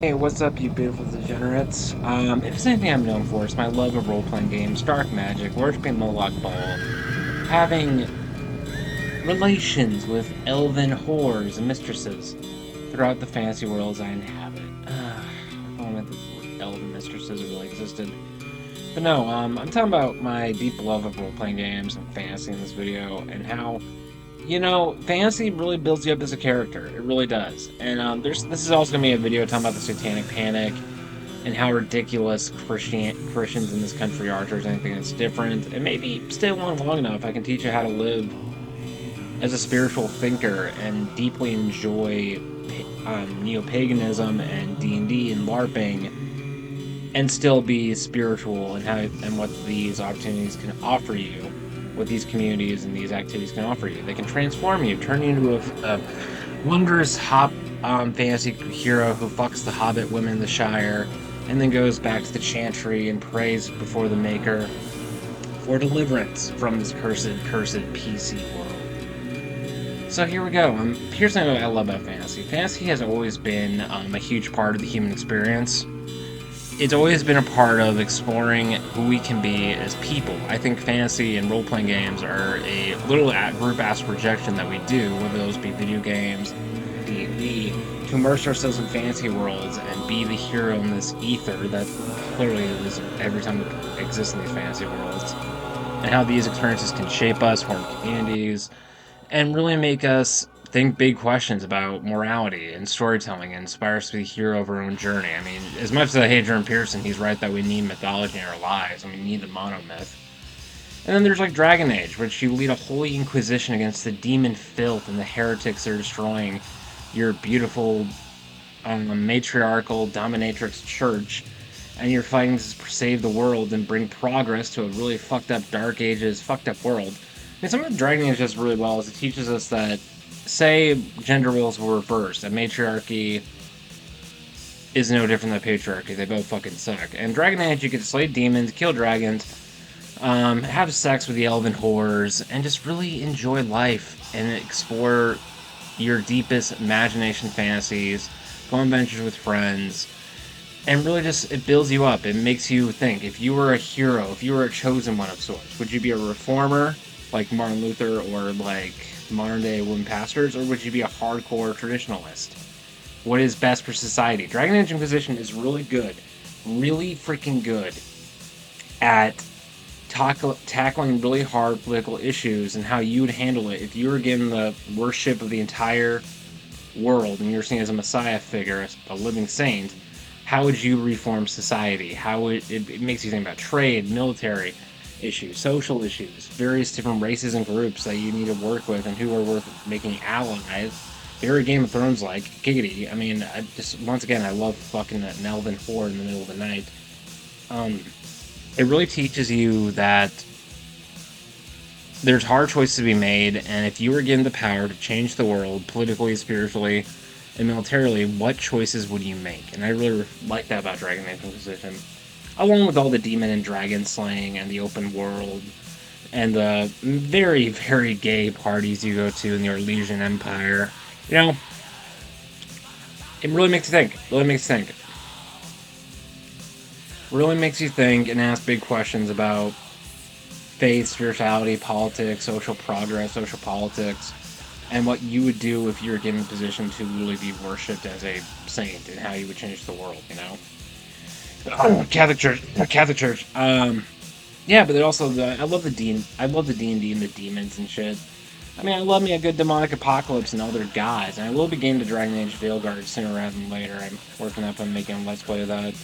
Hey, what's up, you beautiful degenerates? If there's anything I'm known for, it's my love of role-playing games, dark magic, worshiping Moloch Ball, having relations with elven whores and mistresses throughout the fantasy worlds I inhabit. If only the elven mistresses really existed. But no, I'm talking about my deep love of role-playing games and fantasy in this video, and how fantasy really builds you up as a character. It really does. And this is also gonna be a video talking about the Satanic Panic and how ridiculous Christians in this country are towards anything that's different. And maybe stay along long enough, I can teach you how to live as a spiritual thinker and deeply enjoy neo-paganism and D&D and LARPing, and still be spiritual and how and what these opportunities can offer you, what these communities and these activities can offer you. They can transform you, turn you into a wondrous fantasy hero who fucks the hobbit women in the Shire, and then goes back to the chantry and prays before the Maker for deliverance from this cursed PC world. So here we go. Here's something I love about fantasy. Fantasy has always been a huge part of the human experience. It's always been a part of exploring who we can be as people. I think fantasy and role-playing games are a little group ass projection that we do, whether those be video games, D&D, to immerse ourselves in fantasy worlds and be the hero in this ether that clearly is every time it exists in these fantasy worlds, and how these experiences can shape us, form communities, and really make us think big questions about morality and storytelling and inspire us to be the hero of our own journey. I mean, as much as I hate Jordan Peterson, he's right that we need mythology in our lives. I mean, we need the monomyth. And then there's like Dragon Age, which you lead a holy inquisition against the demon filth and the heretics that are destroying your beautiful matriarchal dominatrix church, and you're fighting to save the world and bring progress to a really fucked up Dark Ages, fucked up world. I mean, something that Dragon Age does really well is it teaches us that, say, gender roles were reversed, that matriarchy is no different than patriarchy. They both fucking suck. And Dragon Age, you get to slay demons, kill dragons, have sex with the elven whores, and just really enjoy life and explore your deepest imagination fantasies, go on adventures with friends, and really just, it builds you up. It makes you think. If you were a hero, if you were a chosen one of sorts, would you be a reformer like Martin Luther or like modern day women pastors, or would you be a hardcore traditionalist? What is best for society? Dragon Age Inquisition is really good, really freaking good at tackling really hard political issues and how you would handle it if you were given the worship of the entire world and you're seen as a messiah figure, a living saint. How would you reform society? How would it makes you think about trade, military issues, social issues, various different races and groups that you need to work with and who are worth making allies. Very Game of Thrones like, giggity. I mean, I just, once again, I love fucking an elven whore in the middle of the night. It really teaches you that there's hard choices to be made, and if you were given the power to change the world politically, spiritually, and militarily, what choices would you make? And I really like that about Dragon Age Inquisition. Along with all the demon and dragon slaying and the open world, and the very, very gay parties you go to in the Orlesian Empire. You know, it really makes you think. Really makes you think. Really makes you think and ask big questions about faith, spirituality, politics, social progress, social politics, and what you would do if you were given a position to really be worshipped as a saint, and how you would change the world, you know? Catholic Church. Catholic Church. Yeah, but also I love I love the D&D and the demons and shit. I mean, I love me a good demonic apocalypse and other guys, and I will be getting to Dragon Age Veilguard sooner rather than later. I'm working up on making a Let's Play of that.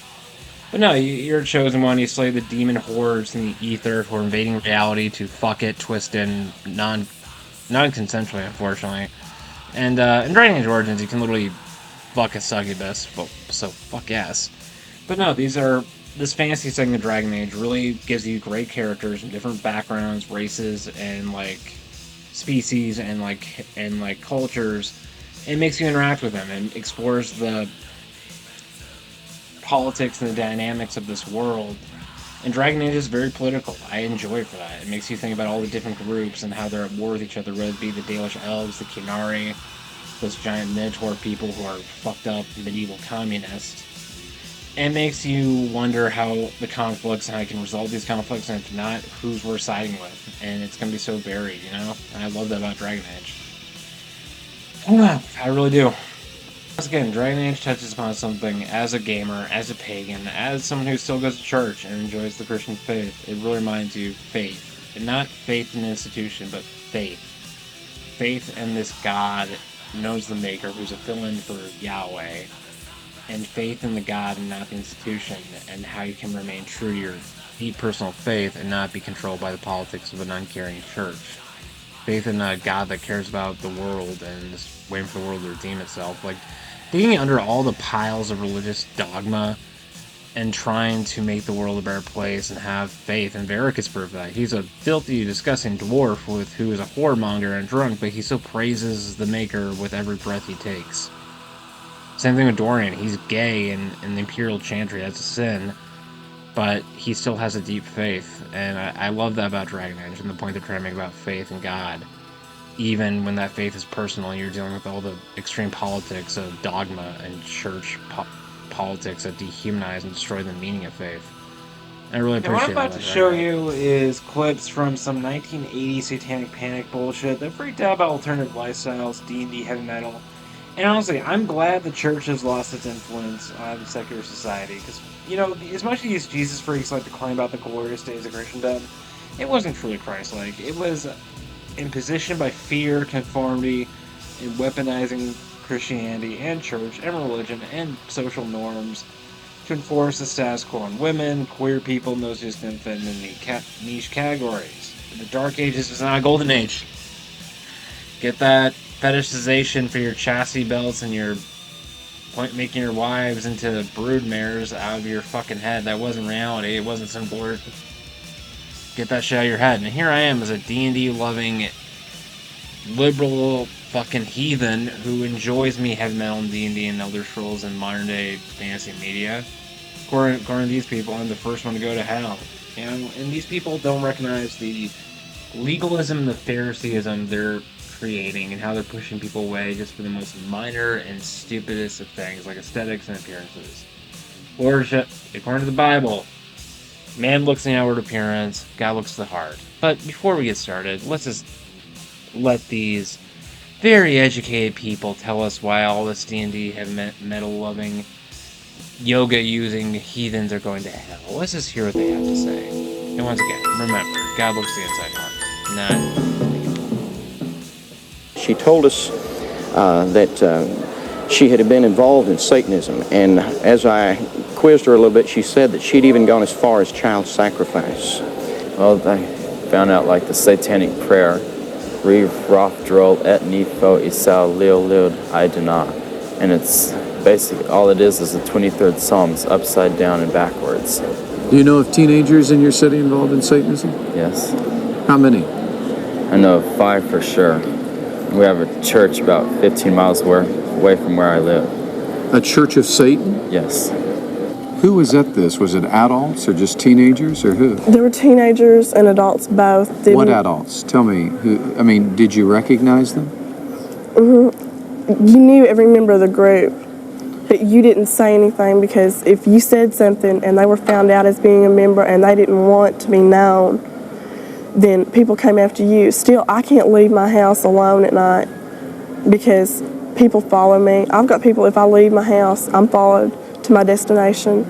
But no, you're a chosen one. You slay the demon hordes in the ether who are invading reality to fuck it, twist it, and non-consensually, unfortunately. And in Dragon Age Origins, you can literally fuck a succubus, so fuck yes. But no, this fantasy segment of Dragon Age really gives you great characters and different backgrounds, races, and like species and like cultures. It makes you interact with them and explores the politics and the dynamics of this world. And Dragon Age is very political. I enjoy it for that. It makes you think about all the different groups and how they're at war with each other, whether it be the Dalish Elves, the Kinari, those giant minotaur people who are fucked up medieval communists. It makes you wonder how the conflicts and how you can resolve these conflicts, and if not, who's we're siding with. And it's going to be so varied, you know? And I love that about Dragon Age. I really do. Once again, Dragon Age touches upon something as a gamer, as a pagan, as someone who still goes to church and enjoys the Christian faith. It really reminds you faith. And not faith in an institution, but faith. Faith in this God who knows the Maker, who's a fill-in for Yahweh. And faith in the God and not the institution, and how you can remain true to your deep personal faith and not be controlled by the politics of an uncaring church. Faith in a God that cares about the world and is waiting for the world to redeem itself. Like, digging under all the piles of religious dogma and trying to make the world a better place and have faith. And Varric is proof of that. He's a filthy, disgusting dwarf who is a whoremonger and drunk, but he still praises the Maker with every breath he takes. Same thing with Dorian. He's gay in the Imperial Chantry. That's a sin. But he still has a deep faith. And I love that about Dragon Age and the point they're trying to make about faith in God. Even when that faith is personal and you're dealing with all the extreme politics of dogma and church politics that dehumanize and destroy the meaning of faith. I really appreciate that. What I'm about to show you is clips from some 1980 Satanic Panic bullshit that freaked out about alternative lifestyles, D&D, heavy metal. And honestly, I'm glad the church has lost its influence on secular society. Because, you know, as much as these Jesus freaks like to claim about the glorious days of Christendom, it wasn't truly Christ-like. It was imposition by fear, conformity, and weaponizing Christianity and church and religion and social norms to enforce the status quo on women, queer people, and those just didn't fit in niche categories. The Dark Ages was not a golden age. Get that fetishization for your chastity belts and your making your wives into broodmares out of your fucking head. That wasn't reality. It wasn't some blur. Get that shit out of your head. And here I am as a D&D loving liberal fucking heathen who enjoys me heavy metal and D&D and Elder Scrolls and modern day fantasy media. According to these people, I'm the first one to go to hell. You know, and these people don't recognize the legalism and the Phariseeism they're creating and how they're pushing people away just for the most minor and stupidest of things like aesthetics and appearances. Worship, according to the Bible, man looks in the outward appearance, God looks to the heart. But before we get started, let's just let these very educated people tell us why all this D&D heavy metal loving, yoga using heathens are going to hell. Let's just hear what they have to say. And once again, remember, God looks to the inside heart, not She told us that she had been involved in Satanism, and as I quizzed her a little bit, she said that she'd even gone as far as child sacrifice. Well, I found out like the Satanic prayer, Rev Roth Drol et Nifo Isao Lil Lil Idana. And it's basically all it is the 23rd Psalm. It's upside down and backwards. Do you know of teenagers in your city involved in Satanism? Yes. How many? I know of 5 for sure. We have a church about 15 miles away from where I live. A Church of Satan? Yes. Who was at this? Was it adults or just teenagers or who? There were teenagers and adults both. What adults? Tell me. Who? I mean, did you recognize them? Mm-hmm. You knew every member of the group, but you didn't say anything because if you said something and they were found out as being a member and they didn't want to be known, then people came after you. Still, I can't leave my house alone at night because people follow me. I've got people, if I leave my house, I'm followed to my destination.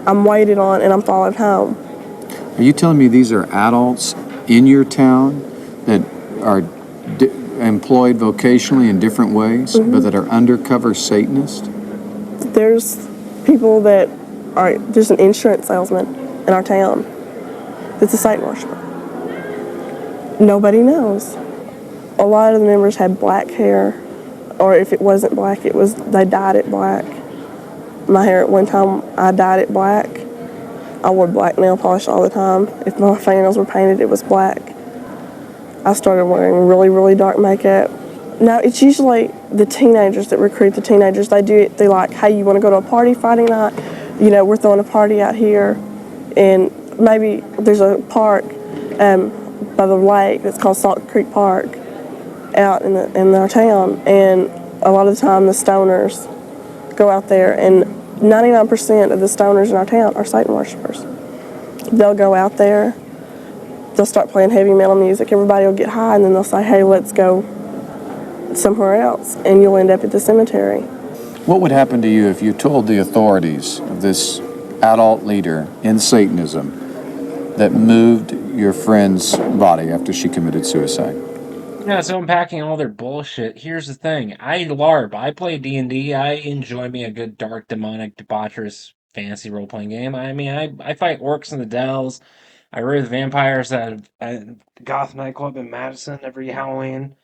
I'm waited on and I'm followed home. Are you telling me these are adults in your town that are employed vocationally in different ways, but that are undercover Satanists? There's people that are, there's an insurance salesman in our town that's a Satan worshiper. Nobody knows. A lot of the members had black hair, or if it wasn't black, they dyed it black. My hair at one time, I dyed it black. I wore black nail polish all the time. If my fingernails were painted, it was black. I started wearing really, really dark makeup. No, it's usually the teenagers that recruit the teenagers. They do it, they're like, hey, you want to go to a party Friday night? You know, we're throwing a party out here. And maybe there's a park by the lake that's called Salt Creek Park out in our town. And a lot of the time the stoners go out there, and 99% of the stoners in our town are Satan worshipers. They'll go out there, they'll start playing heavy metal music, everybody will get high, and then they'll say, hey, let's go somewhere else, and you'll end up at the cemetery. What would happen to you if you told the authorities of this adult leader in Satanism that moved your friend's body after she committed suicide? Yeah, so unpacking all their bullshit, here's the thing. I LARP, I play D&D, I enjoy me a good dark, demonic, debaucherous, fantasy role-playing game. I mean, I fight orcs in the dells, I raid vampires at Goth nightclub in Madison every Halloween.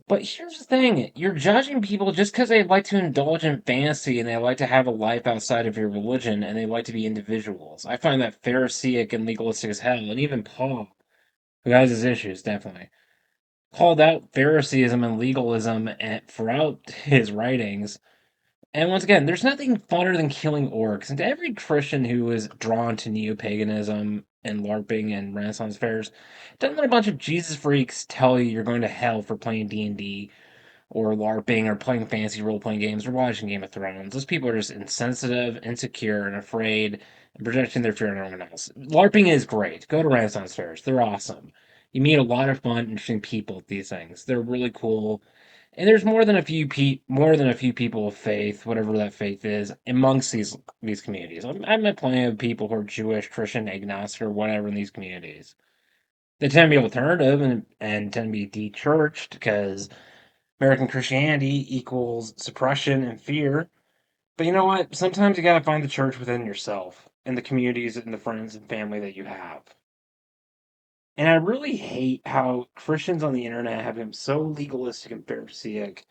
But here's the thing, you're judging people just because they like to indulge in fantasy and they like to have a life outside of your religion and they like to be individuals. I find that Pharisaic and legalistic as hell, and even Paul, who has his issues, definitely, called out Phariseeism and legalism throughout his writings. And once again, there's nothing funner than killing orcs. And to every Christian who is drawn to neo-paganism and LARPing and Renaissance fairs, don't let a bunch of Jesus freaks tell you you're going to hell for playing D&D or LARPing or playing fancy role-playing games or watching Game of Thrones. Those people are just insensitive, insecure, and afraid, and projecting their fear on everyone else. LARPing is great. Go to Renaissance fairs. They're awesome. You meet a lot of fun, interesting people at these things. They're really cool. And there's more than a few people of faith, whatever that faith is, amongst these communities. I've met plenty of people who are Jewish, Christian, agnostic, or whatever in these communities. They tend to be alternative and tend to be de-churched because American Christianity equals suppression and fear. But you know what? Sometimes you gotta find the church within yourself and the communities and the friends and family that you have. And I really hate how Christians on the internet have been so legalistic and Pharisaic,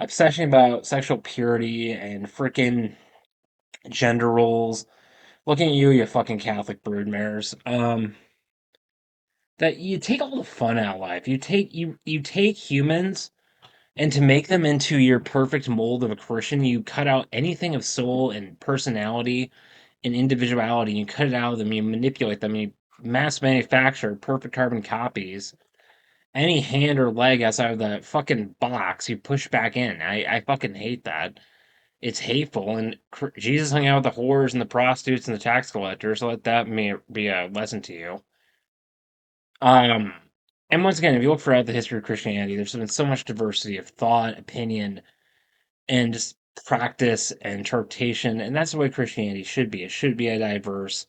obsession about sexual purity and freaking gender roles. Looking at you, you fucking Catholic broodmares. That you take all the fun out of life. You take humans, and to make them into your perfect mold of a Christian, you cut out anything of soul and personality and individuality. You cut it out of them. You manipulate them. You mass manufacture perfect carbon copies. Any hand or leg outside of the fucking box, you push back in. I fucking hate that. It's hateful. And Jesus hung out with the whores and the prostitutes and the tax collectors. So let that be a lesson to you. Um, and once again, if you look throughout the history of Christianity, there's been so much diversity of thought, opinion, and just practice and interpretation. And that's the way Christianity should be. It should be a diverse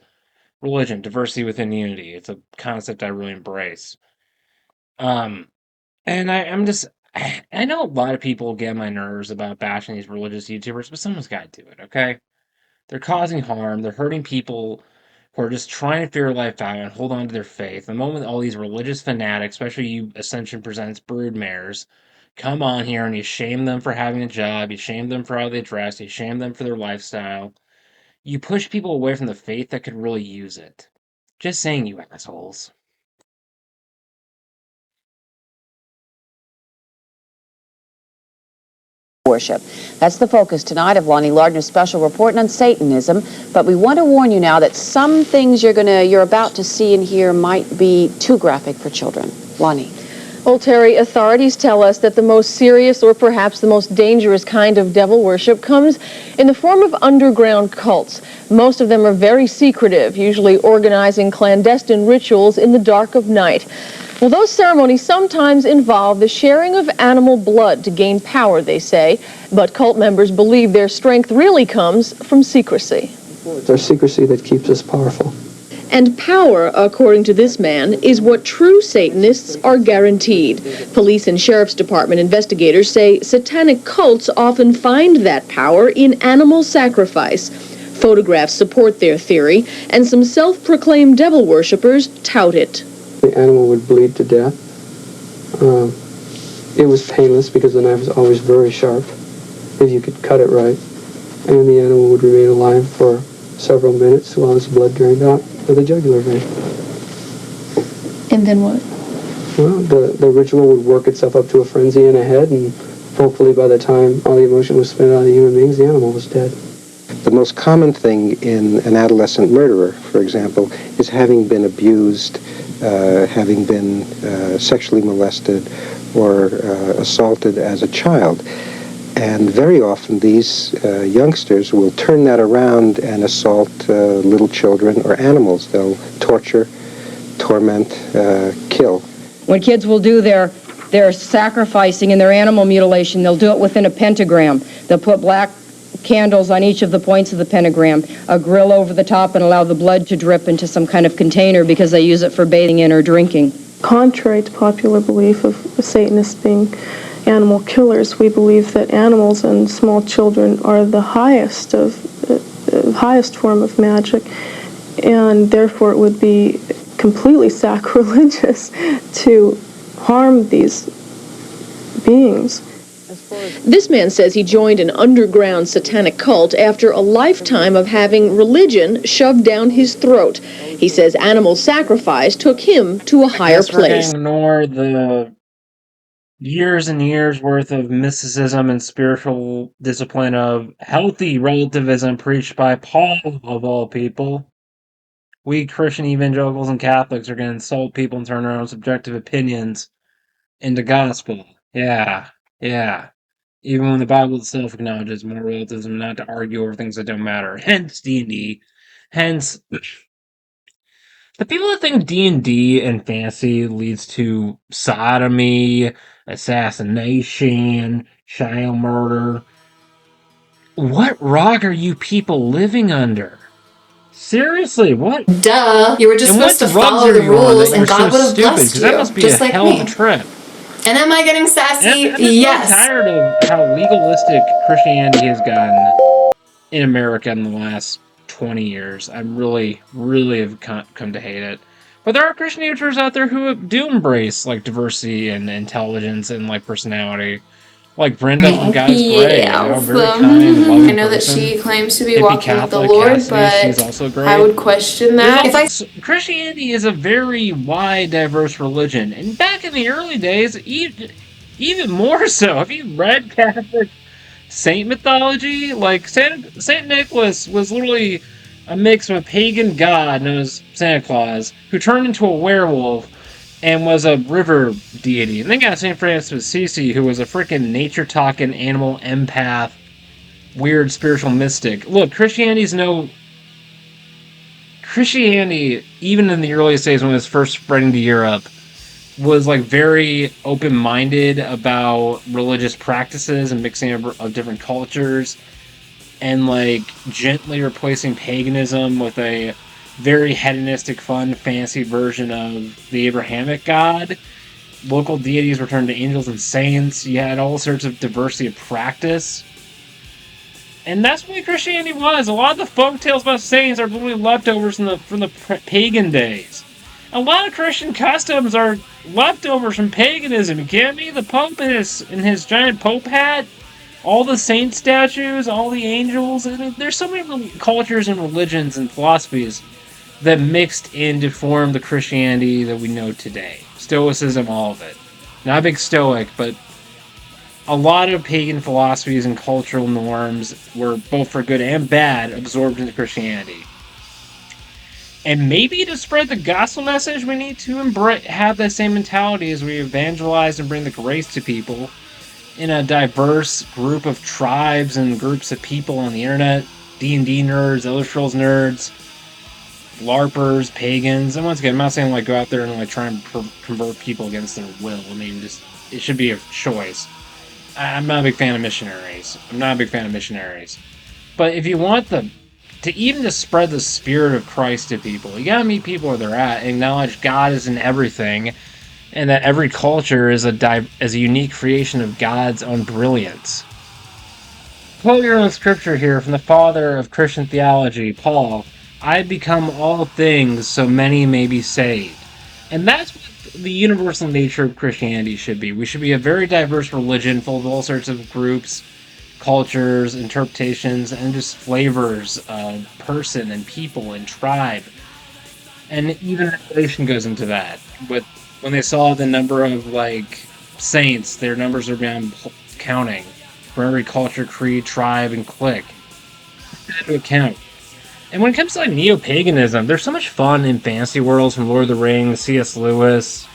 religion, diversity within unity. It's a concept I really embrace. Um, and I'm just, I know a lot of people get on my nerves about bashing these religious YouTubers, but someone's got to do it, okay? They're causing harm. They're hurting people who are just trying to figure life out and hold on to their faith. The moment all these religious fanatics, especially you Ascension Presents broodmares, come on here and you shame them for having a job, you shame them for how they dress, you shame them for their lifestyle, you push people away from the faith that could really use it. Just saying, you assholes. Worship. That's the focus tonight of Lonnie Lardner's special report on Satanism. But we want to warn you now that some things you're about to see and hear might be too graphic for children. Lonnie. Well, Terry, authorities tell us that the most serious or perhaps the most dangerous kind of devil worship comes in the form of underground cults. Most of them are very secretive, usually organizing clandestine rituals in the dark of night. Well, those ceremonies sometimes involve the sharing of animal blood to gain power, they say, but cult members believe their strength really comes from secrecy. It's our secrecy that keeps us powerful. And power, according to this man, is what true Satanists are guaranteed. Police and Sheriff's Department investigators say satanic cults often find that power in animal sacrifice. Photographs support their theory, and some self-proclaimed devil worshippers tout it. The animal would bleed to death. It was painless because the knife was always very sharp, if you could cut it right. And the animal would remain alive for several minutes while its blood drained out of the jugular vein. And then what? Well, the ritual would work itself up to a frenzy in a head, and hopefully by the time all the emotion was spent out of the human beings, the animal was dead. The most common thing in an adolescent murderer, for example, is having been abused having been sexually molested or assaulted as a child. And very often these youngsters will turn that around and assault little children or animals. They'll torture, torment, kill. When kids will do their sacrificing and their animal mutilation, they'll do it within a pentagram. They'll put black candles on each of the points of the pentagram, a grill over the top, and allow the blood to drip into some kind of container because they use it for bathing in or drinking. Contrary to popular belief of Satanists being animal killers, we believe that animals and small children are the highest form of magic, and therefore it would be completely sacrilegious to harm these beings. This man says he joined an underground satanic cult after a lifetime of having religion shoved down his throat. He says animal sacrifice took him to a higher place. We're going to ignore the years and years worth of mysticism and spiritual discipline of healthy relativism preached by Paul, of all people. We Christian evangelicals and Catholics are going to insult people and turn our own subjective opinions into gospel. Yeah. Even when the Bible itself acknowledges moral relativism, not to argue over things that don't matter. Hence D&D. Hence, the people that think D&D and fantasy leads to sodomy, assassination, child murder. What rock are you people living under? Seriously, what? Duh, you were just supposed to follow the rules and God would have blessed you, that must be just a like hell me. of a trip. And am I getting sassy? I'm just Yes. so tired of how legalistic Christianity has gotten in America in the last 20 years. I really have come to hate it. But there are Christian YouTubers out there who do embrace like diversity and intelligence and like personality. Like Brenda from God's Grey, very kind, loving I know that person. she claims to be Hippie walking Catholic, with the Lord, Cassidy, she's but also great. I would question that. Christianity is a very wide, diverse religion, and back in the early days, even more so. Have you read Catholic saint mythology? Like Saint Nicholas was literally a mix of a pagan god known as Santa Claus who turned into a werewolf and was a river deity. And then got St. Francis of Assisi, who was a freaking nature-talking, animal empath, weird spiritual mystic. Look, Christianity, even in the earliest days when it was first spreading to Europe, was like very open-minded about religious practices and mixing of different cultures, and like gently replacing paganism with a very hedonistic, fun, fancy version of the Abrahamic God. Local deities were turned to angels and saints. You had all sorts of diversity of practice. And that's what Christianity was. A lot of the folk tales about saints are literally leftovers from the pagan days. A lot of Christian customs are leftovers from paganism. You kidding me? The Pope in his giant Pope hat, all the saint statues, all the angels. I mean, there's so many cultures and religions and philosophies that mixed in to form the Christianity that we know today. Stoicism, all of it. Not a big Stoic, but a lot of pagan philosophies and cultural norms were, both for good and bad, absorbed into Christianity. And maybe to spread the gospel message, we need to have that same mentality as we evangelize and bring the grace to people in a diverse group of tribes and groups of people on the internet. D&D nerds, Elder Scrolls nerds, larpers, pagans. And once again, I'm not saying like go out there and like try and convert people against their will. I mean, it should be a choice. I'm not a big fan of missionaries. But if you want to spread the spirit of Christ to people, you gotta meet people where they're at and acknowledge God is in everything, and that every culture is a unique creation of God's own brilliance. Quote your own scripture here from the father of Christian theology, Paul. I become all things so many may be saved. And that's what the universal nature of Christianity should be. We should be a very diverse religion full of all sorts of groups, cultures, interpretations, and just flavors of person and people and tribe. And even Revelation goes into that. But when they saw the number of like saints, their numbers are beyond counting for every culture, creed, tribe, and clique. Into account. And when it comes to like neo-paganism, there's so much fun in fantasy worlds from Lord of the Rings, C.S. Lewis,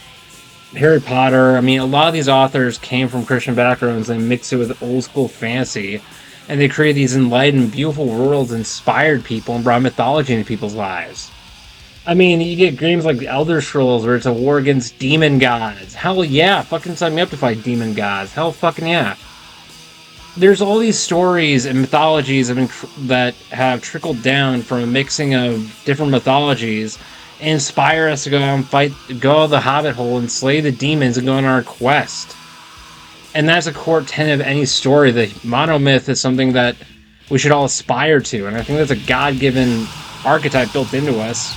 Harry Potter. I mean, a lot of these authors came from Christian backgrounds and mixed it with old school fantasy, and they created these enlightened, beautiful worlds, inspired people, and brought mythology into people's lives. I mean, you get games like the Elder Scrolls where it's a war against demon gods. Hell yeah, fucking sign me up to fight demon gods. Hell fucking yeah. There's all these stories and mythologies that have trickled down from a mixing of different mythologies and inspire us to go out and fight, go to the Hobbit hole and slay the demons and go on our quest. And that's a core tenet of any story. The monomyth is something that we should all aspire to, and I think that's a God-given archetype built into us.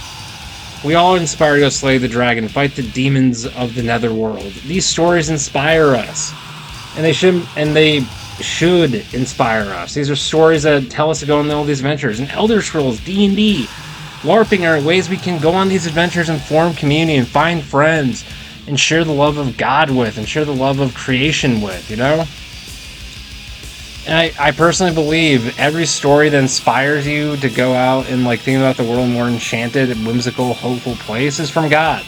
We all inspire to go slay the dragon, fight the demons of the netherworld. These stories inspire us, and they should inspire us. These are stories that tell us to go on all these adventures. And Elder Scrolls, D&D, LARPing are ways we can go on these adventures and form community and find friends and share the love of God with and share the love of creation with, you know? And I personally believe every story that inspires you to go out and like think about the world more enchanted and whimsical, hopeful place is from God.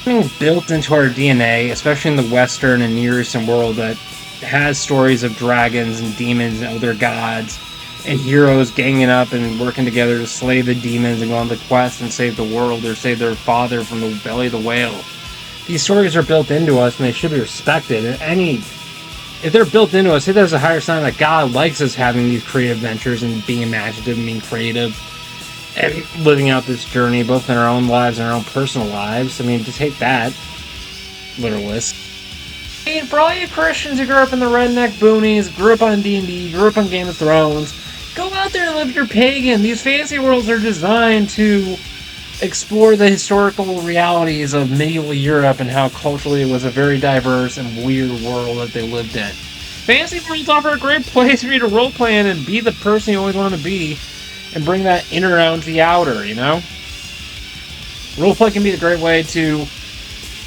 Something built into our DNA, especially in the Western and Near Eastern world, that has stories of dragons and demons and other gods and heroes ganging up and working together to slay the demons and go on the quest and save the world or save their father from the belly of the whale. These stories are built into us and they should be respected. And if they're built into us, there's a higher sign that God likes us having these creative ventures and being imaginative and being creative and living out this journey both in our own lives and our own personal lives. I mean, to take that, literalist. I mean, for all you Christians who grew up in the redneck boonies, grew up on D&D, grew up on Game of Thrones, go out there and live your pagan. These fantasy worlds are designed to explore the historical realities of medieval Europe and how culturally it was a very diverse and weird world that they lived in. Fantasy worlds offer a great place for you to roleplay in and be the person you always want to be and bring that inner out into the outer, you know? Roleplay can be a great way to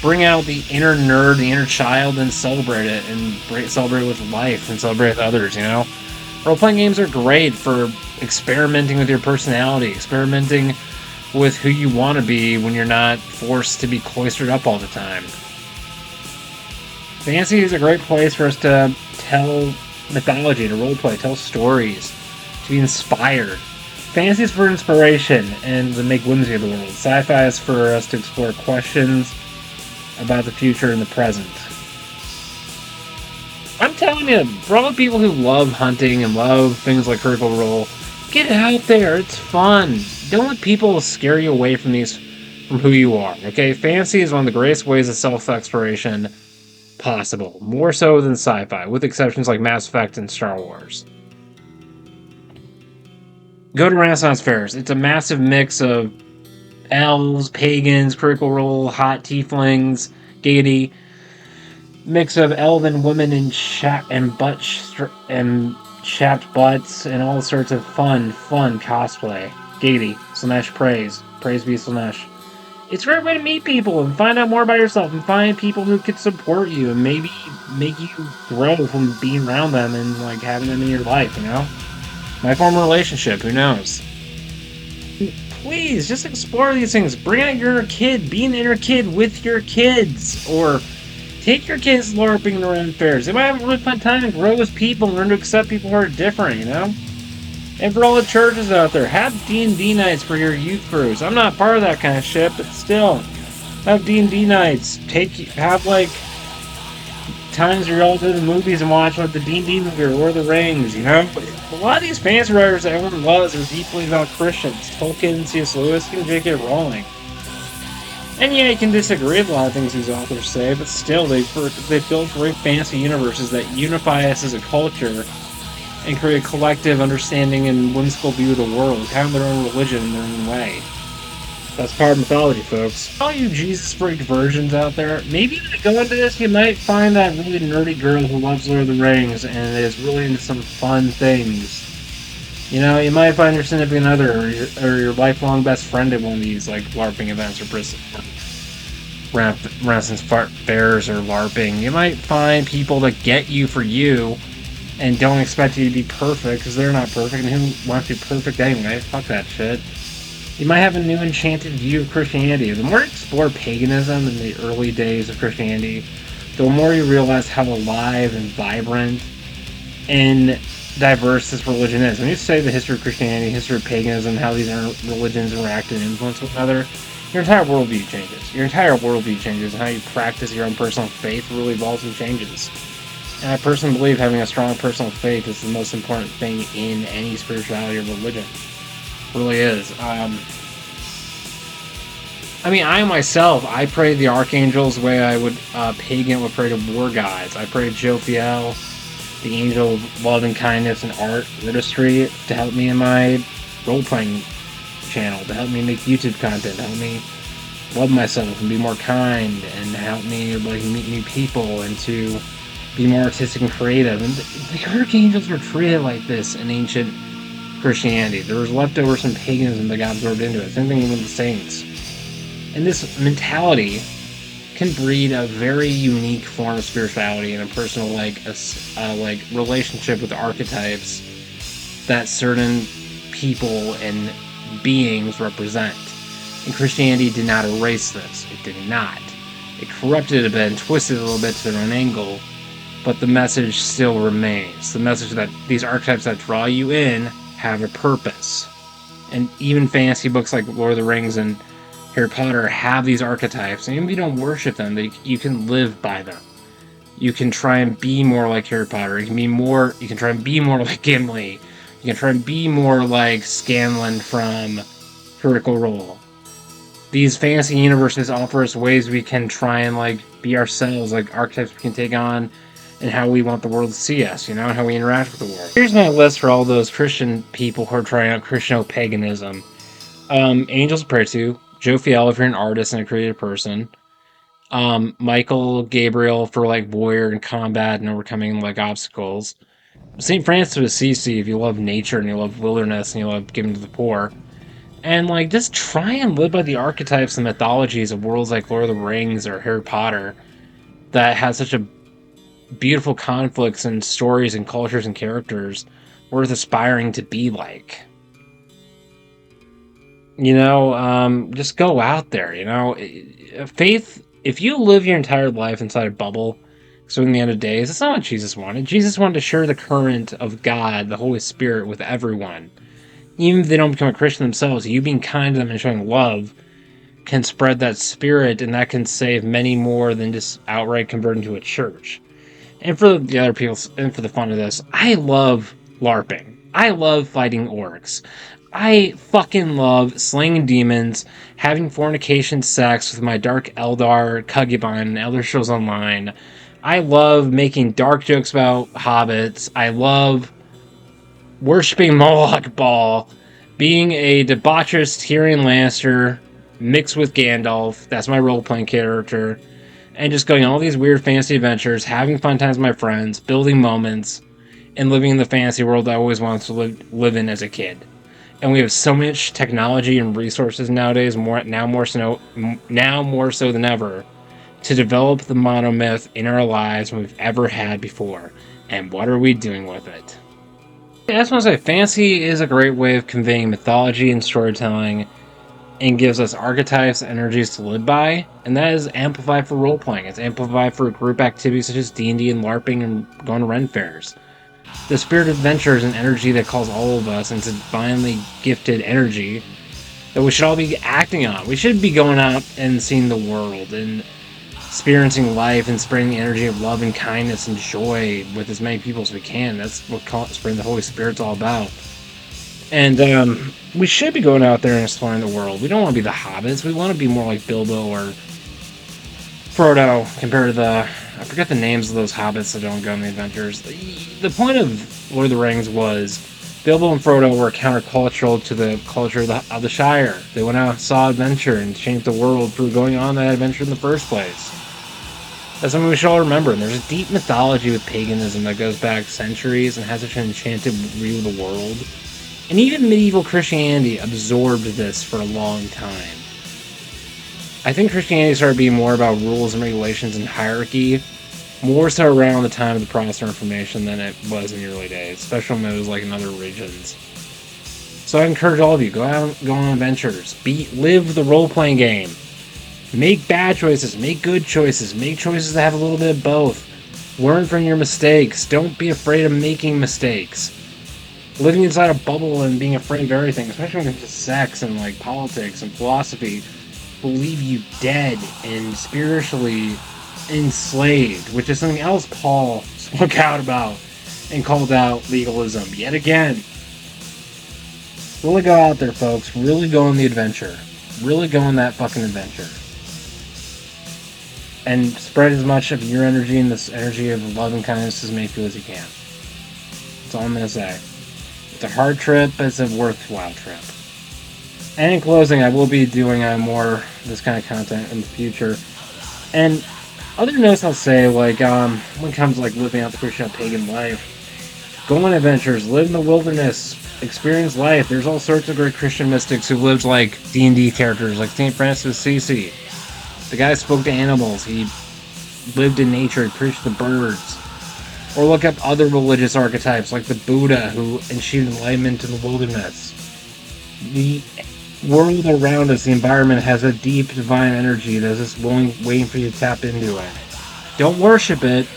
bring out the inner nerd, the inner child, and celebrate it, and celebrate with life, and celebrate with others, you know? Role-playing games are great for experimenting with your personality, experimenting with who you want to be when you're not forced to be cloistered up all the time. Fantasy is a great place for us to tell mythology, to roleplay, tell stories, to be inspired. Fantasy is for inspiration and to make whimsy of the world. Sci-fi is for us to explore questions about the future and the present. I'm telling you, for all the people who love hunting and love things like Critical Role, get out there, it's fun. Don't let people scare you away from who you are, okay? Fantasy is one of the greatest ways of self-exploration possible, more so than sci-fi, with exceptions like Mass Effect and Star Wars. Go to Renaissance fairs. It's a massive mix of elves, pagans, Critical Role, hot tieflings, gaiety, mix of elven women and chapped butts, and all sorts of fun cosplay. Gaiety, Slanesh praise be Slanesh. It's a great way to meet people and find out more about yourself and find people who could support you and maybe make you grow from being around them and like having them in your life, you know? Might form a relationship, who knows? Please, just explore these things. Bring out your inner kid. Be an inner kid with your kids. Or take your kids LARPing around fairs. They might have a really fun time and grow as people and learn to accept people who are different, you know? And for all the churches out there, have D&D nights for your youth groups. I'm not part of that kind of shit, but still. Have D&D nights. Have, like, times where you all go to the movies and watch like the D&D movie or Lord of the Rings, you know? A lot of these fantasy writers that everyone loves are deeply about Christians. Tolkien, C.S. Lewis, and J.K. Rowling. And yeah, you can disagree with a lot of things these authors say, but still, they build great fantasy universes that unify us as a culture and create a collective understanding and whimsical view of the world, have their own religion in their own way. That's part of mythology, folks. All you Jesus freak virgins out there, maybe when you go into this, you might find that really nerdy girl who loves Lord of the Rings and is really into some fun things. You know, you might find your significant other or your lifelong best friend at one of these like LARPing events or Renaissance fairs or LARPing. You might find people that get you for you and don't expect you to be perfect, because they're not perfect, and who wants to be perfect anyway? Fuck that shit. You might have a new enchanted view of Christianity. The more you explore paganism in the early days of Christianity, the more you realize how alive and vibrant and diverse this religion is. When you study the history of Christianity, history of paganism, how these religions interact and influence one another, your entire worldview changes. Your entire worldview changes, and how you practice your own personal faith really evolves and changes. And I personally believe having a strong personal faith is the most important thing in any spirituality or religion. It really is. I myself, I pray the archangels the way I would pagan would pray to war gods. I pray to Jophiel, the angel of love and kindness and artistry, to help me in my role-playing channel, to help me make YouTube content, to help me love myself and be more kind, and help me meet new people and to be more artistic and creative. And the archangels were treated like this in ancient Christianity. There was leftovers from paganism that got absorbed into it. Same thing with the saints. And this mentality can breed a very unique form of spirituality and a personal relationship with archetypes that certain people and beings represent. And Christianity did not erase this. It did not. It corrupted it a bit and twisted it a little bit to their own angle, but the message still remains. The message that these archetypes that draw you in have a purpose. And even fantasy books like Lord of the Rings and Harry Potter have these archetypes, and even if you don't worship them, you can live by them. You can try and be more like Harry Potter. You can try and be more like Gimli. You can try and be more like Scanlan from Critical Role. These fantasy universes offer us ways we can try and be ourselves, archetypes we can take on, and how we want the world to see us, and how we interact with the world. Here's my list for all those Christian people who are trying out Christiano-paganism. Angels to pray to. Jophiel if you're an artist and a creative person. Michael, Gabriel for warrior and combat and overcoming obstacles. St. Francis of Assisi if you love nature and you love wilderness and you love giving to the poor. And just try and live by the archetypes and mythologies of worlds like Lord of the Rings or Harry Potter that has such a beautiful conflicts and stories and cultures and characters worth aspiring to be like. Just go out there, Faith, if you live your entire life inside a bubble, so in the end of days, that's not what Jesus wanted. Jesus wanted to share the current of God, the Holy Spirit, with everyone. Even if they don't become a Christian themselves, you being kind to them and showing love can spread that spirit, and that can save many more than just outright converting to a church. And for the other people, and for the fun of this, I love LARPing. I love fighting orcs. I fucking love slaying demons, having fornication sex with my Dark Eldar, Kugibon, and Elder Scrolls Online. I love making dark jokes about hobbits. I love worshipping Moloch Ball, being a debaucherous Tyrion Lannister mixed with Gandalf. That's my role-playing character. And just going on all these weird fantasy adventures, having fun times with my friends, building moments, and living in the fantasy world I always wanted to live in as a kid. And we have so much technology and resources nowadays, more so than ever, to develop the monomyth in our lives than we've ever had before. And what are we doing with it? I just want to say, fantasy is a great way of conveying mythology and storytelling, and gives us archetypes and energies to live by, and that is amplified for role-playing. It's amplified for group activities such as D&D and LARPing and going to Ren fairs. The spirit of adventure is an energy that calls all of us, and it's a divinely gifted energy that we should all be acting on. We should be going out and seeing the world and experiencing life and spreading the energy of love and kindness and joy with as many people as we can. That's what spreading the Holy Spirit's all about. And we should be going out there and exploring the world. We don't want to be the hobbits. We want to be more like Bilbo or Frodo compared to I forget the names of those hobbits that don't go on the adventures. The point of Lord of the Rings was Bilbo and Frodo were countercultural to the culture of the Shire. They went out, saw adventure, and changed the world through going on that adventure in the first place. That's something we should all remember. And there's a deep mythology with paganism that goes back centuries and has such an enchanted view of the world. And even medieval Christianity absorbed this for a long time. I think Christianity started being more about rules and regulations and hierarchy, More so around the time of the Protestant Reformation than it was in the early days, especially when it was like in other regions. So I encourage all of you, go out, go on adventures, live the role-playing game. Make bad choices, make good choices, make choices that have a little bit of both. Learn from your mistakes. Don't be afraid of making mistakes. Living inside a bubble and being afraid of everything, especially when it comes to sex and like politics and philosophy, will leave you dead and spiritually enslaved, which is something else Paul spoke out about and called out legalism yet again. Really go out there, folks. Really go on the adventure. Really go on that fucking adventure. And spread as much of your energy and this energy of love and kindness as may feel as you can. That's all I'm going to say. It's a hard trip, but it's a worthwhile trip. And in closing, I will be doing more this kind of content in the future. And other notes I'll say, like, when it comes to like living out the Christian pagan life, go on adventures, live in the wilderness, experience life. There's all sorts of great Christian mystics who lived like D&D characters, like St. Francis of Assisi. The guy spoke to animals. He lived in nature. He preached to birds. Or look up other religious archetypes, like the Buddha, who achieved enlightenment in the wilderness. The world around us, the environment, has a deep divine energy that's just waiting for you to tap into it. Don't worship it,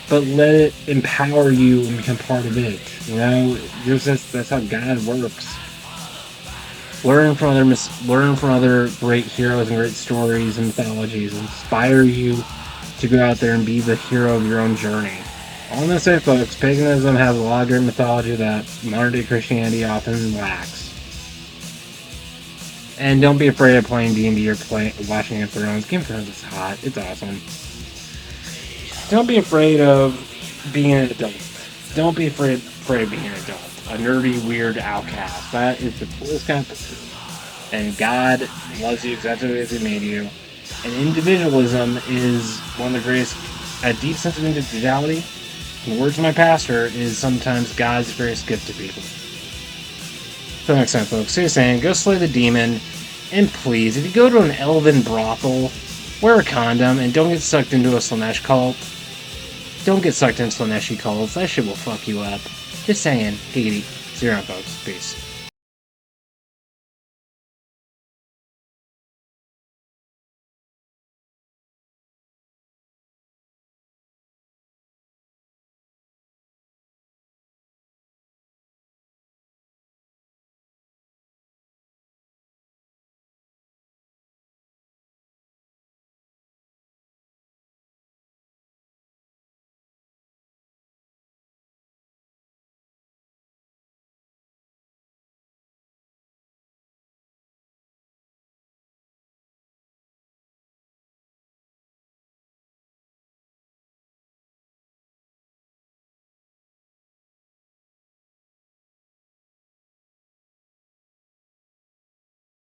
but let it empower you and become part of it. You know, that's how God works. Learn from other great heroes and great stories and mythologies. Inspire you to go out there and be the hero of your own journey. All I'm gonna say, folks, paganism has a lot of great mythology that modern day Christianity often lacks. And don't be afraid of playing D&D or watching Game of Thrones. Game of Thrones is hot. It's awesome. Don't be afraid of being an adult. Don't be afraid of being an adult. A nerdy, weird outcast. That is the coolest kind of person. And God loves you exactly as He made you. And individualism is one of the greatest. A deep sense of individuality, in the words of my pastor, is sometimes God's greatest gift to people. Till next time, folks. See you saying, go slay the demon. And please, if you go to an elven brothel, wear a condom and don't get sucked into a Slanesh cult. Don't get sucked into Slaneshi cults. That shit will fuck you up. Just saying. Giggity. See you around, folks. Peace.